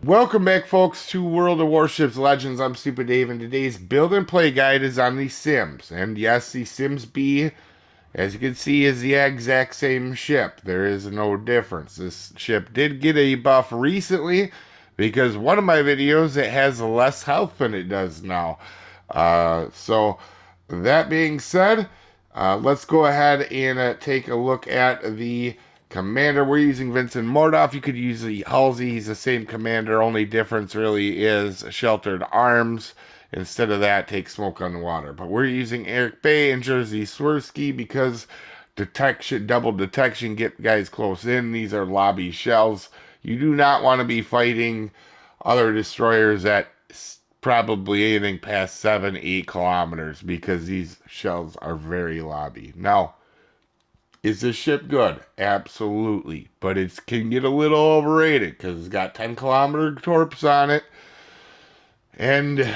Welcome back, folks, to World of Warships Legends. I'm Soopa-Dave, and today's build and play guide is on the Sims. And yes, the Sims B, as you can see, is the exact same ship. There is no difference. This ship did get a buff recently because one of my videos, it has less health than it does now. So that being said, let's go ahead and take a look at the commander. We're using Vincent Mordoff. You could use the Halsey. He's the same commander. Only difference really is sheltered arms. Instead of that, take smoke on the water. But we're using Eric Bay and Jersey Swirsky because detection, double detection, get guys close in. These are lobby shells. You do not want to be fighting other destroyers at probably anything past 7-8 kilometers because these shells are very lobby. Now, is this ship good? Absolutely. But it can get a little overrated because it's got 10-kilometer torps on it. And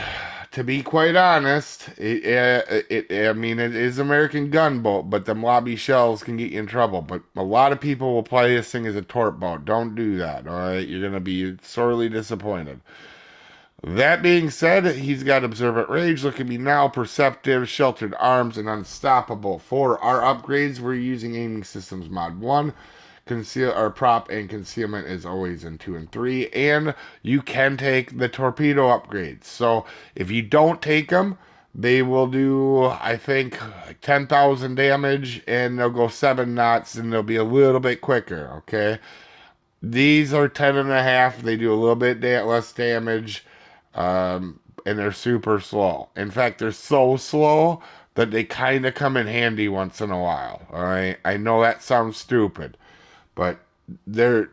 to be quite honest, I mean, it is American gunboat, but them lobby shells can get you in trouble. But a lot of people will play this thing as a torp boat. Don't do that, all right? You're going to be sorely disappointed. That being said, he's got Observant Rage. Look at me now. Perceptive, Sheltered Arms, and Unstoppable. For our upgrades, we're using Aiming Systems Mod 1. Conceal our prop and concealment is always in 2 and 3. And you can take the torpedo upgrades. So if you don't take them, they will do, I think, 10,000 damage and they'll go 7 knots and they'll be a little bit quicker, okay? These are 10.5. They do a little bit less damage, and they're super slow. In fact, they're so slow that they kind of come in handy once in a while. All right, I know that sounds stupid, but they're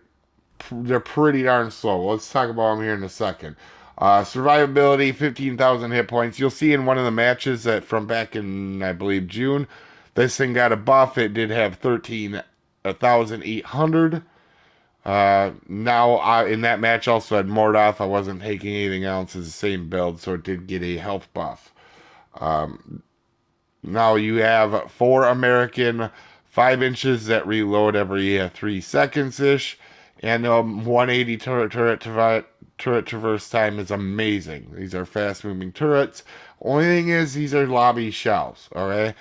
they're pretty darn slow. Let's talk about them here in a second. Survivability, 15,000 hit points. You'll see in one of the matches that from back in, I believe, June, this thing got a buff. It did have 13,800. Now in that match also had Mordoth. I wasn't taking anything else. It's the same build, so it did get a health buff. Um, Now you have 4 American 5 inches that reload every 3 seconds ish, and 180 turret traverse time is amazing. These are fast moving turrets. Only thing is these are lobby shells. Okay.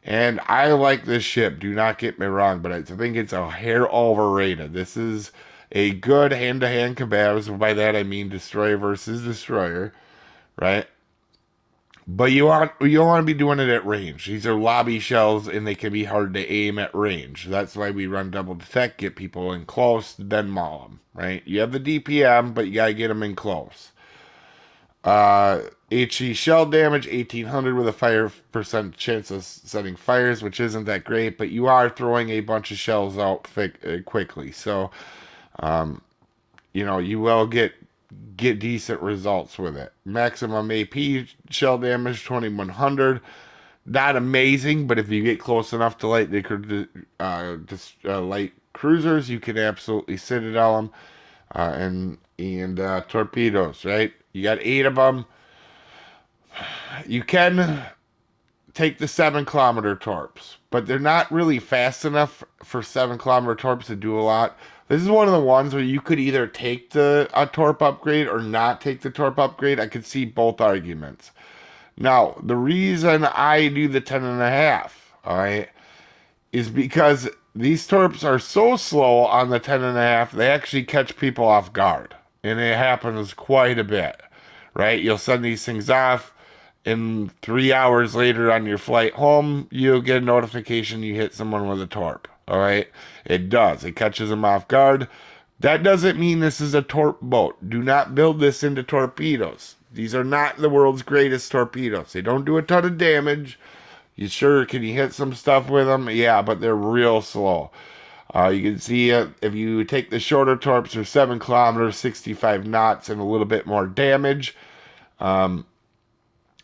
And I like this ship, do not get me wrong, but I think it's a hair overrated. This is a good hand-to-hand combative. So by that I mean destroyer versus destroyer, right? But you want to be doing it at range. These are lobby shells and they can be hard to aim at range. That's why we run double detect, get people in close, then maul them, right? You have the DPM, but you gotta get them in close. HE shell damage 1800 with a fire percent chance of setting fires, which isn't that great, but you are throwing a bunch of shells out quickly. So, um, you will get decent results with it. Maximum AP shell damage 2100. Not amazing, but if you get close enough to light cruisers, you can absolutely citadel them and torpedoes. Right? You got 8 of them. You can take the 7-kilometer torps, but they're not really fast enough for 7-kilometer torps to do a lot. This is one of the ones where you could either take the a torp upgrade or not take the torp upgrade. I could see both arguments. Now, the reason I do the 10.5, all right, is because these torps are so slow on the 10.5, they actually catch people off guard. And it happens quite a bit, right? You'll send these things off, and 3 hours later on your flight home, you'll get a notification you hit someone with a torp. All right, it does. It catches them off guard. That doesn't mean this is a torp boat. Do not build this into torpedoes. These are not the world's greatest torpedoes. They don't do a ton of damage. You sure can you hit some stuff with them? Yeah, but they're real slow. You can see if you take the shorter torps, they're 7 kilometers, 65 knots, and a little bit more damage. Um,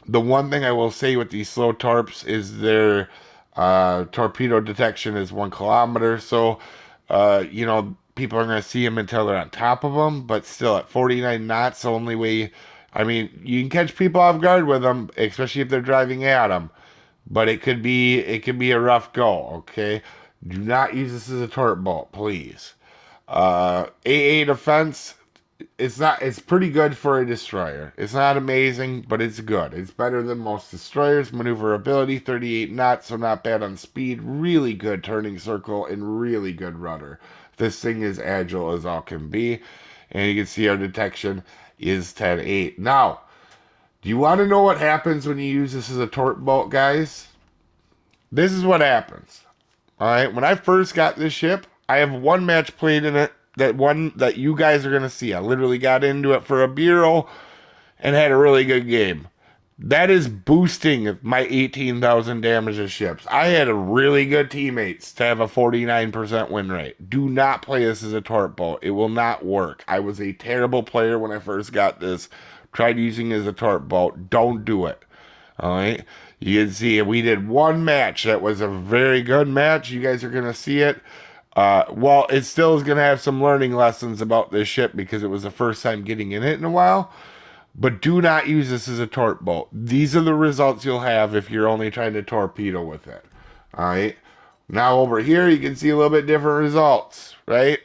the one thing I will say with these slow torps is their torpedo detection is 1 kilometer. So, people are going to see them until they're on top of them. But still, at 49 knots, the only way, I mean, you can catch people off guard with them, especially if they're driving at them. But it can be a rough go. Okay, do not use this as a torp boat, please. AA defense it's pretty good for a destroyer. It's not amazing, but it's good. It's better than most destroyers. Maneuverability 38 knots, so not bad on speed. Really good turning circle and really good rudder. This thing is agile as all can be. And you can see our detection is 10-8. Now, do you want to know what happens when you use this as a torp boat, guys? This is what happens. Alright, when I first got this ship, I have one match played in it, that one that you guys are going to see. I literally got into it for a bureau and had a really good game. That is boosting my 18,000 damage of ships. I had a really good teammates to have a 49% win rate. Do not play this as a torp boat. It will not work. I was a terrible player when I first got this. Tried using it as a torp boat. Don't do it. Alright? You can see we did one match that was a very good match. You guys are going to see it. Well, it still is going to have some learning lessons about this ship because it was the first time getting in it in a while. But do not use this as a torp boat. These are the results you'll have if you're only trying to torpedo with it. Alright. Now over here you can see a little bit different results, right?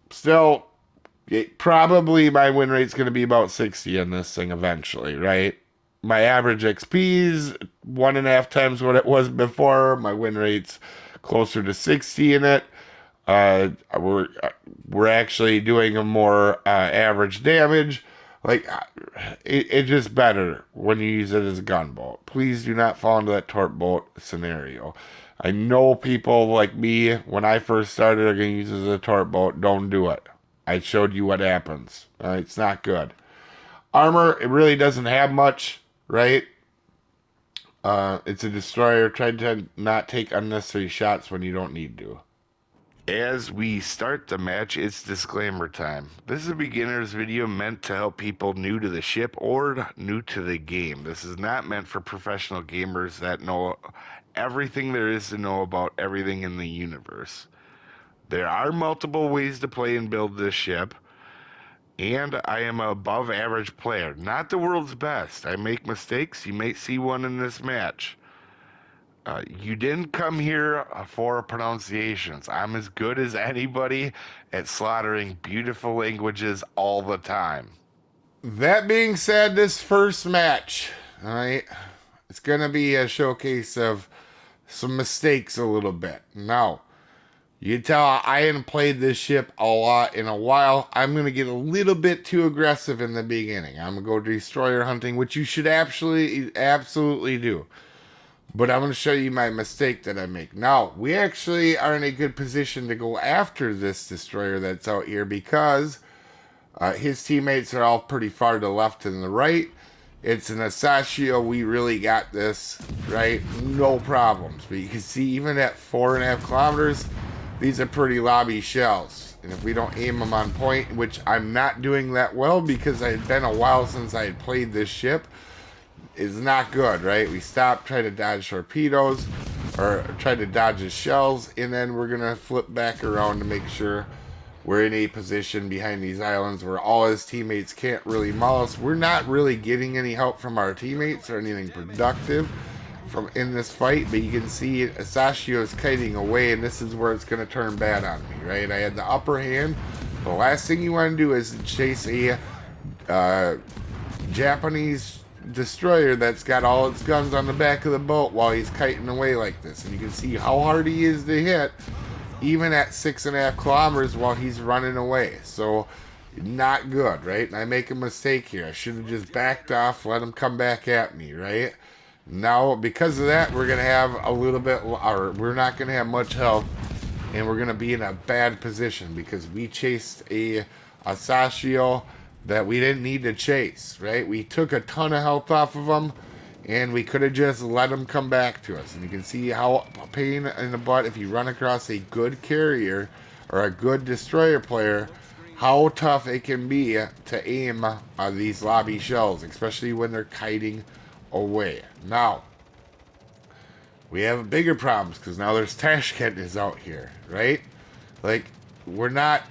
Still, probably my win rate's going to be about 60 in this thing eventually, right? My average XP is 1.5 times what it was before. My win rate's closer to 60 in it. We're actually doing a more average damage. Like it's just better when you use it as a gunboat. Please do not fall into that torp boat scenario. I know people like me when I first started are going to use it as a torp boat. Don't do it. I showed you what happens. It's not good. Armor, it really doesn't have much, right? It's a destroyer. Try to not take unnecessary shots when you don't need to. As we start the match, it's disclaimer time. This is a beginner's video meant to help people new to the ship or new to the game. This is not meant for professional gamers that know everything there is to know about everything in the universe. There are multiple ways to play and build this ship, and I am an above average player. Not the world's best. I make mistakes. You may see one in this match. You didn't come here for pronunciations. I'm as good as anybody at slaughtering beautiful languages all the time. That being said, this first match, all right, it's going to be a showcase of some mistakes a little bit. Now, you can tell I hadn't played this ship a lot in a while. I'm going to get a little bit too aggressive in the beginning. I'm going to go destroyer hunting, which you should absolutely do. But I'm going to show you my mistake that I make. Now, we actually are in a good position to go after this destroyer that's out here because his teammates are all pretty far to the left and the right. It's an Asashio. We really got this, right? No problems. But you can see even at 4.5 kilometers, these are pretty lobby shells. And if we don't aim them on point, which I'm not doing that well because it had been a while since I had played this ship, is not good, right? We stop, try to dodge torpedoes, or try to dodge his shells, and then we're going to flip back around to make sure we're in a position behind these islands where all his teammates can't really maul us. We're not really getting any help from our teammates or anything productive from in this fight, but you can see Asashio is kiting away, and this is where it's going to turn bad on me, right? I had the upper hand. The last thing you want to do is chase a Japanese destroyer that's got all its guns on the back of the boat while he's kiting away like this. And you can see how hard he is to hit even at 6.5 kilometers while he's running away. So not good, right? And I make a mistake here. I should have just backed off, let him come back at me, right? Now, because of that, we're going to have a little bit, or we're not going to have much health, and we're going to be in a bad position because we chased a Asashio that we didn't need to chase, right? We took a ton of health off of him, and we could have just let him come back to us. And you can see how pain in the butt if you run across a good carrier or a good destroyer player, how tough it can be to aim these lobby shells, especially when they're kiting away. Now, we have bigger problems because now there's Tashkent is out here, right? Like, we're not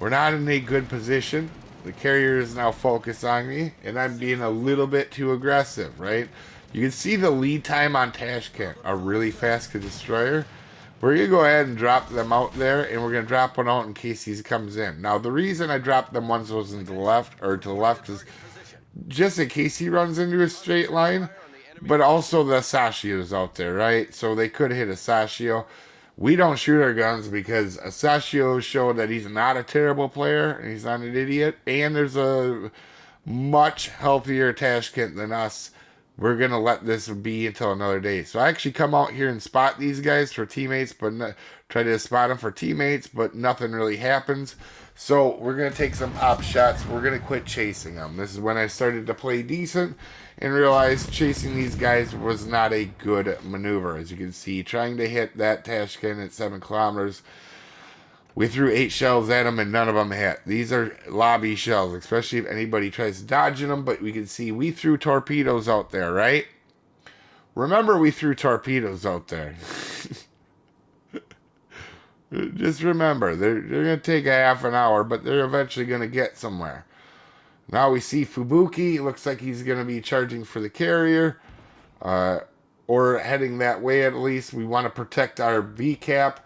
in a good position. The carrier is now focused on me, and I'm being a little bit too aggressive, right? You can see the lead time on Tashkent are really fast to destroyer, We're going to go ahead and drop them out there, and we're going to drop one out in case he comes in. Now, the reason I dropped them once was into the left, or to the left, is just in case he runs into a straight line, but also the Sashio's out there, right? So they could hit a Sashio. We don't shoot our guns because a Sashio showed that he's not a terrible player, and he's not an idiot, and there's a much healthier Tashkent than us. We're going to let this be until another day. So I actually come out here and spot these guys for teammates, but try to spot them for teammates, but nothing really happens. So we're going to take some pop shots. We're going to quit chasing them. This is when I started to play decent and realized chasing these guys was not a good maneuver. As you can see, trying to hit that Tashkent at 7 kilometers, we threw 8 shells at them and none of them hit. These are lobby shells, especially if anybody tries dodging them. But we can see we threw torpedoes out there, right? Remember, we threw torpedoes out there. Just remember, they're going to take a half an hour, but they're eventually going to get somewhere. Now we see Fubuki. Looks like he's going to be charging for the carrier. Or heading that way at least. We want to protect our VCAP.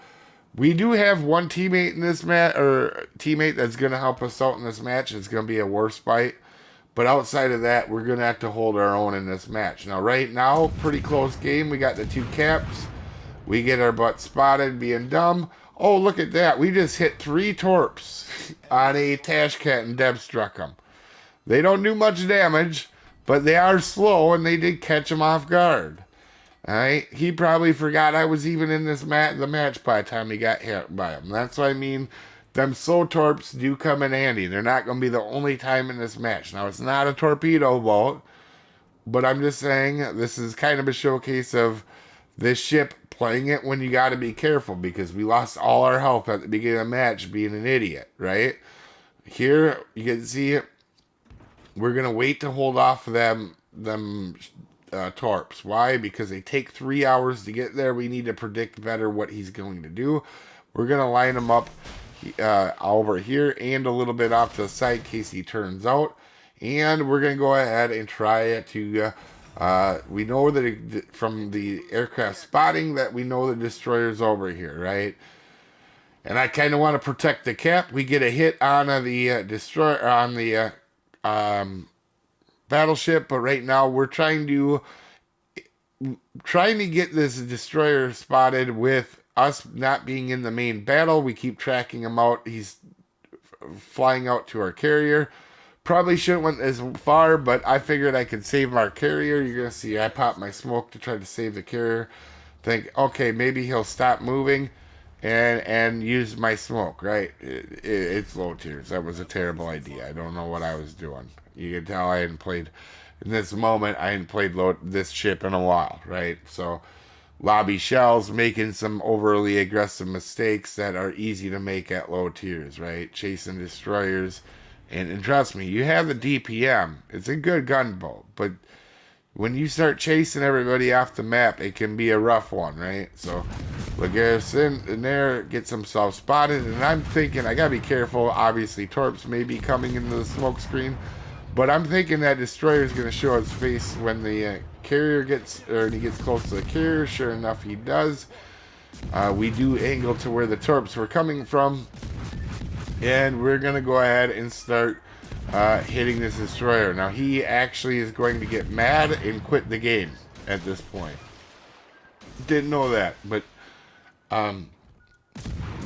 We do have one teammate in this match, or teammate that's going to help us out in this match. It's going to be a Warspite. But outside of that, we're going to have to hold our own in this match. Now, right now, pretty close game. We got the 2 caps. We get our butt spotted being dumb. Oh, look at that. We just hit 3 torps on a Tashkent and Deb struck them. They don't do much damage, but they are slow, and they did catch them off guard. Alright, he probably forgot I was even in the match by the time he got hit by him. That's what I mean. Them slow torps do come in handy. They're not going to be the only time in this match. Now, it's not a torpedo boat, but I'm just saying this is kind of a showcase of this ship playing it when you got to be careful, because we lost all our health at the beginning of the match being an idiot, right? Here, you can see it. We're going to wait to hold off them torps. Why? Because they take 3 hours to get there. We need to predict better what he's going to do. We're going to line him up over here and a little bit off to the side in case he turns out. And we're going to go ahead and try to... we know that from the aircraft spotting that we know the destroyer's over here, right? And I kind of want to protect the cap. We get a hit on the destroyer, on the battleship, but right now we're trying to get this destroyer spotted with us not being in the main battle. We keep tracking him out. He's flying out to our carrier. Probably shouldn't went as far, but I figured I could save our carrier. You're going to see I pop my smoke to try to save the carrier. Think, okay, maybe he'll stop moving and use my smoke, right? It's low tiers. That was a terrible idea. I don't know what I was doing. You can tell I hadn't played, in this moment, I hadn't played this ship in a while, right? So, lobby shells, making some overly aggressive mistakes that are easy to make at low tiers, right? Chasing destroyers. And trust me, you have the DPM. It's a good gunboat. But when you start chasing everybody off the map, it can be a rough one, right? So, Lagarrison in there gets himself spotted. And I'm thinking, I got to be careful. Obviously, torps may be coming into the smoke screen. But I'm thinking that destroyer is going to show his face when the carrier gets, or he gets close to the carrier. Sure enough, he does. We do angle to where the torps were coming from. And we're going to go ahead and start hitting this destroyer. Now, he actually is going to get mad and quit the game at this point. Didn't know that, but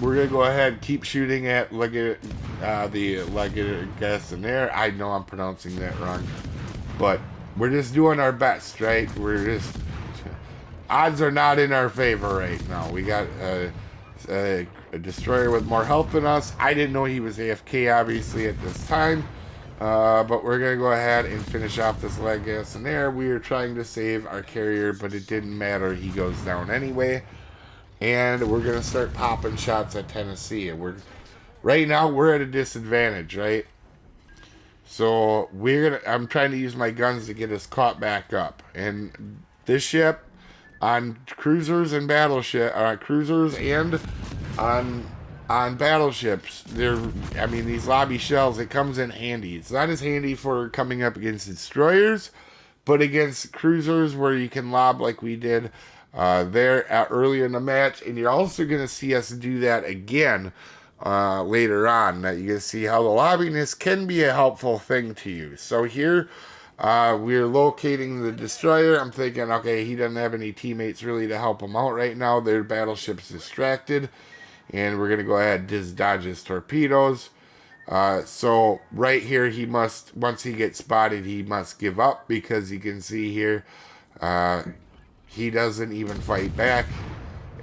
we're going to go ahead and keep shooting at the Legatus in there. I know I'm pronouncing that wrong, but we're just doing our best, right? We're just... Odds are not in our favor right now. We got... a destroyer with more health than us. I didn't know he was AFK, obviously, at this time. But we're going to go ahead and finish off this Legatus in there. We were trying to save our carrier, but it didn't matter. He goes down anyway. And we're going to start popping shots at Tennessee. And right now, we're at a disadvantage, right? So, I'm trying to use my guns to get us caught back up. And this ship... on cruisers and on battleships, these lobby shells, it comes in handy. It's not as handy for coming up against destroyers, but against cruisers where you can lob like we did earlier in the match, and you're also going to see us do that again later on. That you can see how the lobbiness can be a helpful thing to you. So here we're locating the destroyer. I'm thinking, okay, he doesn't have any teammates really to help him out right now. Their battleship's distracted, and we're going to go ahead and just dodge his torpedoes. So right here, he must, once he gets spotted, he must give up, because you can see here, he doesn't even fight back.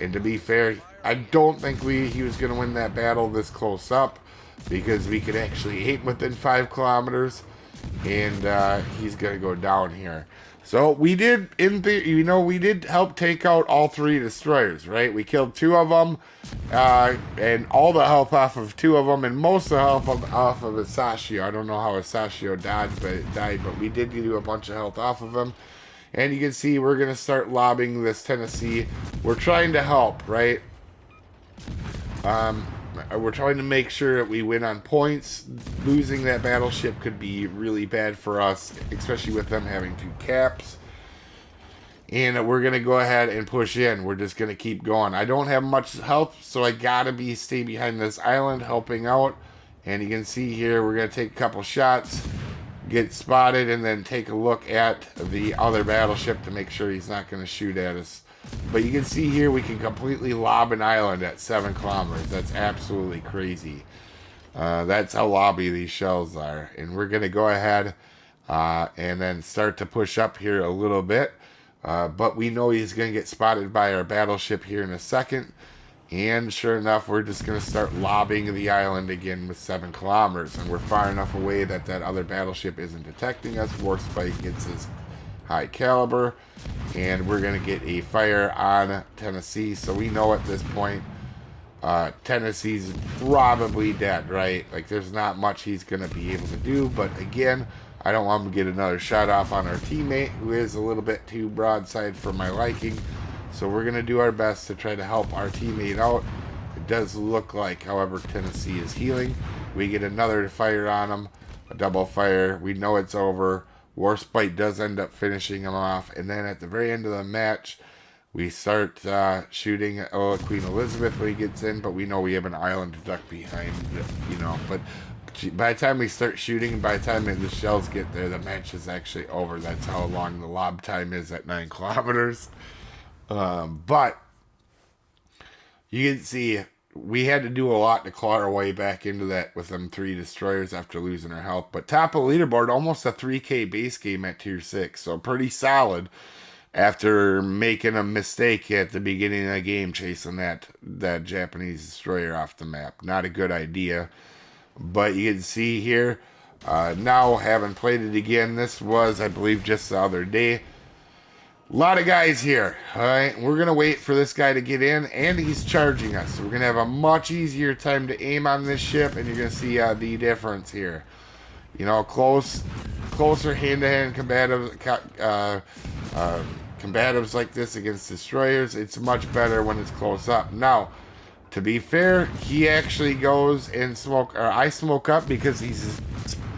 And to be fair, I don't think he was going to win that battle this close up, because we could actually aim within 5 kilometers, and he's going to go down here. So we did, we did help take out all 3 destroyers, right? We killed 2 of them, and all the health off of 2 of them, and most of the health off of Asashio. I don't know how Asashio died, but we did do a bunch of health off of him. And you can see we're going to start lobbing this Tennessee. We're trying to help, right? We're trying to make sure that we win on points. Losing that battleship could be really bad for us, especially with them having 2 caps. And we're going to go ahead and push in. We're just going to keep going. I don't have much health, so I got to stay behind this island helping out. And you can see here, we're going to take a couple shots, get spotted, and then take a look at the other battleship to make sure he's not going to shoot at us. But you can see here we can completely lob an island at 7 kilometers. That's absolutely crazy. That's how lobby these shells are. And we're going to go ahead and then start to push up here a little bit. But we know he's going to get spotted by our battleship here in a second. And sure enough, we're just going to start lobbing the island again with 7 kilometers. And we're far enough away that other battleship isn't detecting us. Warspite gets his high caliber. And we're going to get a fire on Tennessee. So we know at this point, Tennessee's probably dead, right? Like, there's not much he's going to be able to do. But again, I don't want him to get another shot off on our teammate, who is a little bit too broadside for my liking. So we're going to do our best to try to help our teammate out. It does look like, however, Tennessee is healing. We get another fire on him, a double fire. We know it's over. Warspite does end up finishing him off. And then at the very end of the match, we start shooting at Queen Elizabeth when he gets in. But we know we have an island duck behind, But by the time we start shooting, by the time the shells get there, the match is actually over. That's how long the lob time is at 9 kilometers. But you can see we had to do a lot to claw our way back into that with them 3 destroyers after losing our health. But top of the leaderboard, almost a 3K base game at tier 6. So pretty solid after making a mistake at the beginning of the game chasing that Japanese destroyer off the map. Not a good idea. But you can see here, now having played it again, this was, I believe, just the other day. A lot of guys here, all right? We're going to wait for this guy to get in, and he's charging us. So we're going to have a much easier time to aim on this ship, and you're going to see the difference here. Closer hand-to-hand combatives like this against destroyers, it's much better when it's close up. Now, to be fair, he actually goes and I smoke up because he's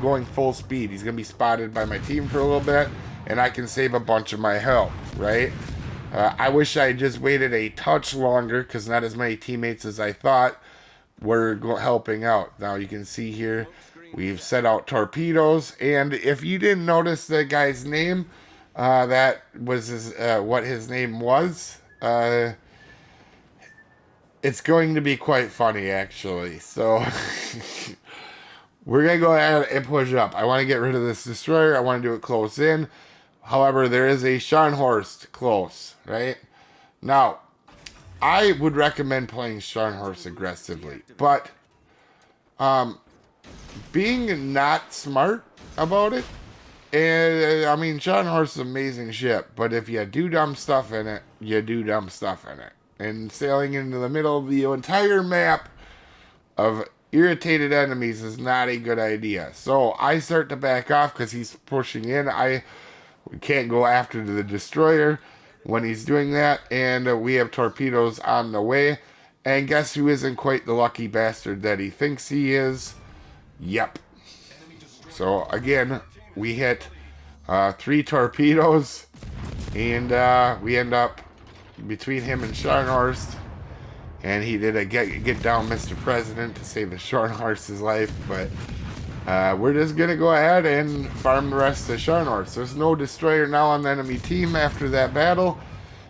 going full speed. He's going to be spotted by my team for a little bit, and I can save a bunch of my health, right? I wish I just waited a touch longer, because not as many teammates as I thought were helping out. Now you can see here, we've set out torpedoes, and if you didn't notice the guy's name, that was what his name was. It's going to be quite funny, actually. So we're going to go ahead and push up. I want to get rid of this destroyer. I want to do it close in. However, there is a Scharnhorst close, right? Now, I would recommend playing Scharnhorst aggressively. But being not smart about it, I mean, Scharnhorst is an amazing ship. But if you do dumb stuff in it, you do dumb stuff in it. And sailing into the middle of the entire map of irritated enemies is not a good idea. So I start to back off because he's pushing in. We can't go after the destroyer when he's doing that. And we have torpedoes on the way. And guess who isn't quite the lucky bastard that he thinks he is? Yep. So again, we hit 3 torpedoes. And we end up between him and Scharnhorst. And he did a get down Mr. President to save the Scharnhorst's life. But we're just going to go ahead and farm the rest of Scharnhorst. There's no destroyer now on the enemy team after that battle.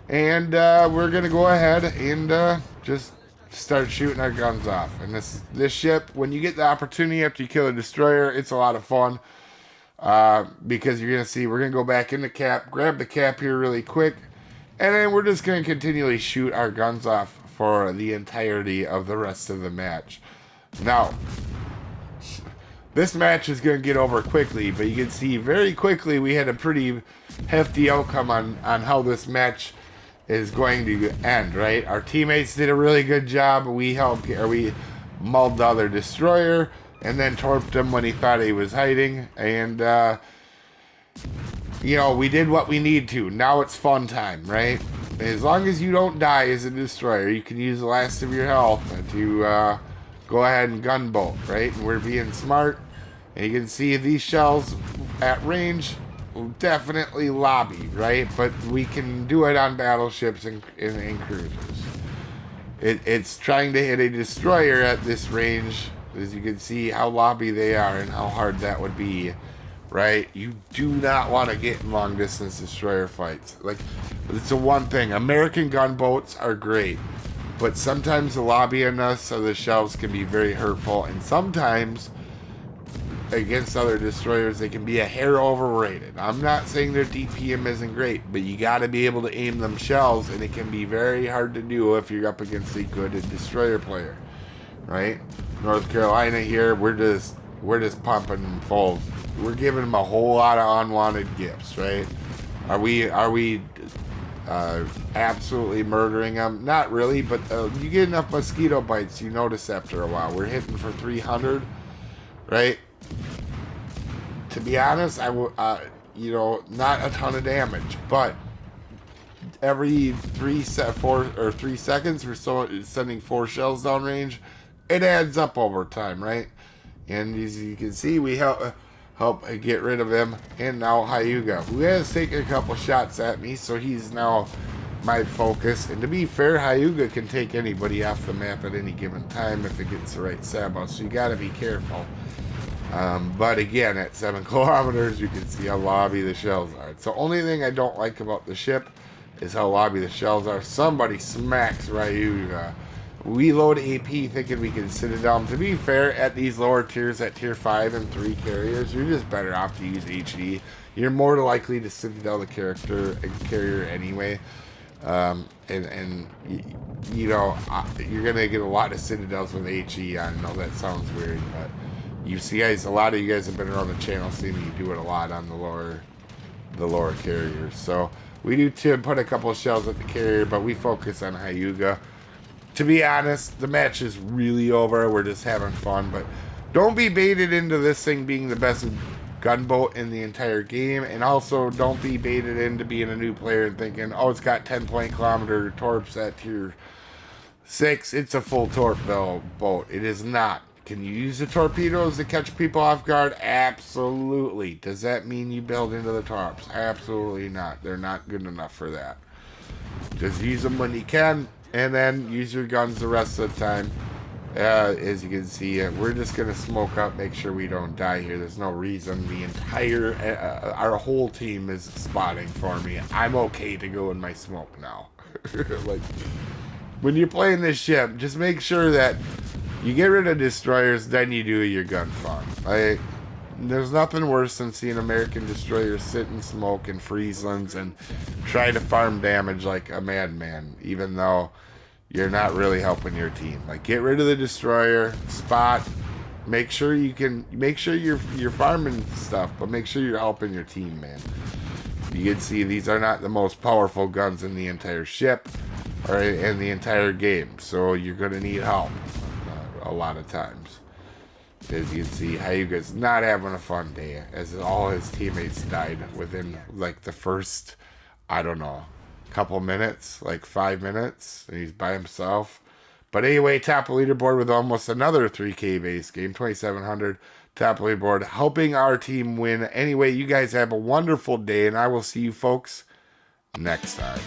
And we're going to go ahead and just start shooting our guns off. And this ship, when you get the opportunity after you kill a destroyer, it's a lot of fun. Because you're going to see, we're going to go back in the cap, grab the cap here really quick. And then we're just going to continually shoot our guns off for the entirety of the rest of the match. Now, this match is going to get over quickly, but you can see very quickly we had a pretty hefty outcome on how this match is going to end, right? Our teammates did a really good job. We mauled the other destroyer and then torped him when he thought he was hiding. And, you know, we did what we need to. Now it's fun time, right? As long as you don't die as a destroyer, you can use the last of your health to go ahead and gunboat, right? And we're being smart. And you can see these shells at range will definitely lobby, right? But we can do it on battleships and cruisers. It's trying to hit a destroyer at this range. As you can see how lobby they are and how hard that would be. Right? You do not want to get in long distance destroyer fights. Like, it's the one thing. American gunboats are great, but sometimes the lobbiness of the shells can be very hurtful, and sometimes against other destroyers they can be a hair overrated. I'm not saying their DPM isn't great, but you got to be able to aim them shells, and it can be very hard to do if you're up against a good destroyer player. Right? North Carolina here, we're just pumping full. We're giving them a whole lot of unwanted gifts, right? Are we absolutely murdering them? Not really, but you get enough mosquito bites, you notice after a while. We're hitting for 300, right? To be honest, you know, not a ton of damage, but every 3 seconds we're sending 4 shells downrange. It adds up over time, right? And as you can see, we help get rid of him. And now Hyuga, who has taken a couple shots at me, so he's now my focus. And to be fair, Hyuga can take anybody off the map at any given time if it gets the right sabo, so you got to be careful. But again, at 7 kilometers, you can see how lobby the shells are. It's the only thing I don't like about the ship is how lobby the shells are. Somebody smacks Ryuga. We load AP thinking we can sit it down. To be fair, at these lower tiers, at tier 5 and 3 carriers, you're just better off to use HE. You're more likely to citadel the carrier anyway. And you know, you're going to get a lot of citadels with HE. I know that sounds weird, but you see guys, a lot of you guys have been around the channel seeing me do it a lot on the lower carriers. So we do to put a couple of shells at the carrier, but we focus on Hyuga. To be honest, the match is really over. We're just having fun, but don't be baited into this thing being the best gunboat in the entire game, and also don't be baited into being a new player and thinking, oh, it's got 10-kilometer torps at tier 6. It's a full torp boat. It is not. Can you use the torpedoes to catch people off guard? Absolutely. Does that mean you build into the torps? Absolutely not. They're not good enough for that. Just use them when you can. And then use your guns the rest of the time. As you can see, we're just going to smoke up, make sure we don't die here. There's no reason. The entire, our whole team is spotting for me. I'm okay to go in my smoke now. Like, when you're playing this ship, just make sure that you get rid of destroyers, then you do your gun farm. Like, there's nothing worse than seeing American destroyers sit in smoke in Frieslands and try to farm damage like a madman, even though you're not really helping your team. Like, get rid of the destroyer, spot, make sure you're farming stuff, but make sure you're helping your team, man. You can see these are not the most powerful guns in the entire ship or in the entire game, so you're gonna need help a lot of times. As you can see, Hyuga's not having a fun day, as all his teammates died within, like, the first, I don't know, couple minutes, like 5 minutes, and he's by himself. But anyway, top leaderboard with almost another 3K base game, 2,700 top leaderboard, helping our team win. Anyway, you guys have a wonderful day, and I will see you folks next time.